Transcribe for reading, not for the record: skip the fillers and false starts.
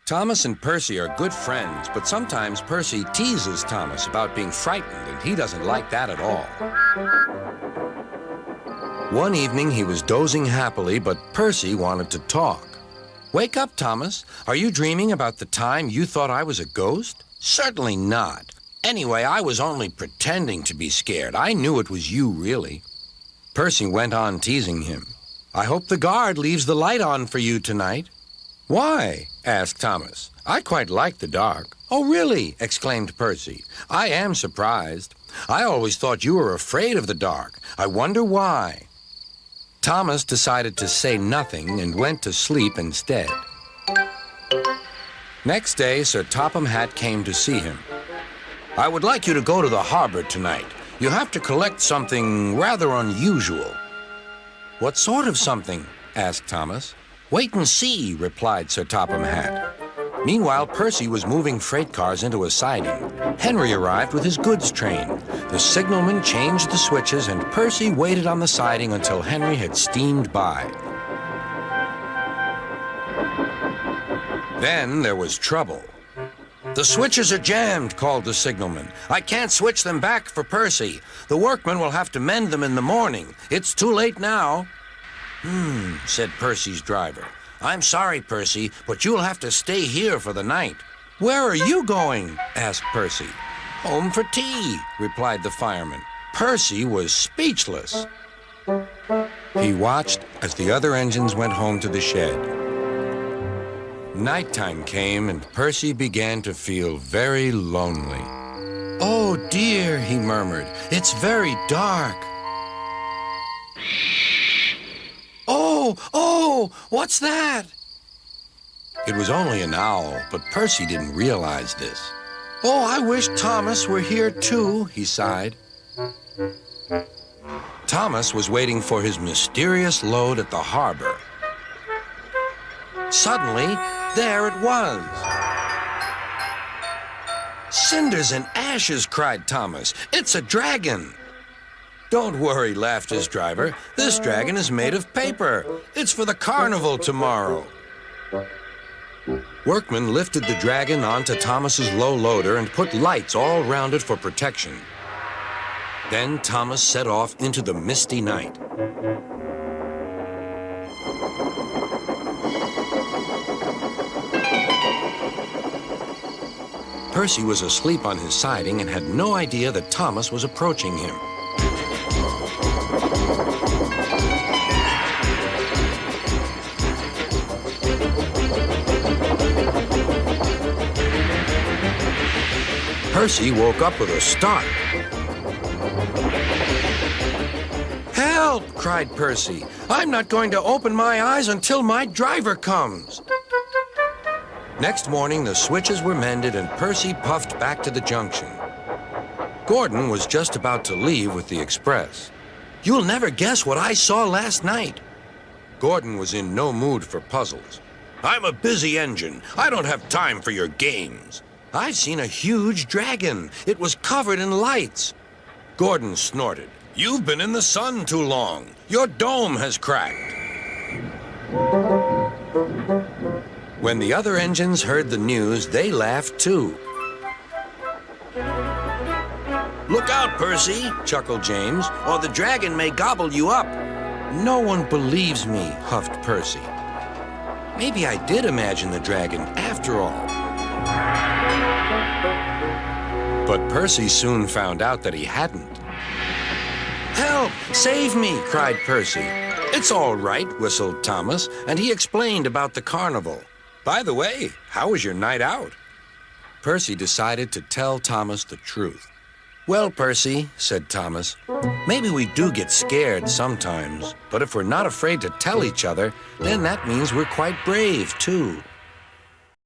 Thomas and Percy are good friends, but sometimes Percy teases Thomas about being frightened, and he doesn't like that at all. One evening, he was dozing happily, but Percy wanted to talk. "Wake up, Thomas. Are you dreaming about the time you thought I was a ghost?" "Certainly not. Anyway, I was only pretending to be scared. I knew it was you, really." Percy went on teasing him. "I hope the guard leaves the light on for you tonight." "Why?" asked Thomas. "I quite like the dark." "Oh, really?" exclaimed Percy. "I am surprised. I always thought you were afraid of the dark. I wonder why." Thomas decided to say nothing and went to sleep instead. Next day, Sir Topham Hatt came to see him. "I would like you to go to the harbor tonight. You have to collect something rather unusual." "What sort of something?" asked Thomas. "Wait and see," replied Sir Topham Hatt. Meanwhile, Percy was moving freight cars into a siding. Henry arrived with his goods train. The signalman changed the switches, and Percy waited on the siding until Henry had steamed by. Then there was trouble. "The switches are jammed," called the signalman. "I can't switch them back for Percy. The workmen will have to mend them in the morning. It's too late now." Said Percy's driver. "I'm sorry, Percy, but you'll have to stay here for the night." "Where are you going?" asked Percy. "Home for tea," replied the fireman. Percy was speechless. He watched as the other engines went home to the shed. Nighttime came, and Percy began to feel very lonely. "Oh, dear," he murmured, "it's very dark." Oh, what's that?" It was only an owl, but Percy didn't realize this. "Oh, I wish Thomas were here too," he sighed. Thomas was waiting for his mysterious load at the harbor. Suddenly, there it was. "Cinders and ashes," cried Thomas. "It's a dragon." "Don't worry," laughed his driver. "This dragon is made of paper. It's for the carnival tomorrow." Workmen lifted the dragon onto Thomas's low loader and put lights all round it for protection. Then Thomas set off into the misty night. Percy was asleep on his siding and had no idea that Thomas was approaching him. Percy woke up with a start. "Help!" cried Percy. "I'm not going to open my eyes until my driver comes." Next morning, the switches were mended, and Percy puffed back to the junction. Gordon was just about to leave with the express. "You'll never guess what I saw last night." Gordon was in no mood for puzzles. "I'm a busy engine. I don't have time for your games." "I've seen a huge dragon. It was covered in lights." Gordon snorted. "You've been in the sun too long. Your dome has cracked." When the other engines heard the news, they laughed too. "Look out, Percy," chuckled James, "or the dragon may gobble you up." "No one believes me," huffed Percy. Maybe I did imagine the dragon after all. But Percy soon found out that he hadn't. "Help! Save me!" cried Percy. "It's all right," whistled Thomas, and he explained about the carnival. "By the way, how was your night out?" Percy decided to tell Thomas the truth. "Well, Percy," said Thomas, "maybe we do get scared sometimes, but if we're not afraid to tell each other, then that means we're quite brave, too."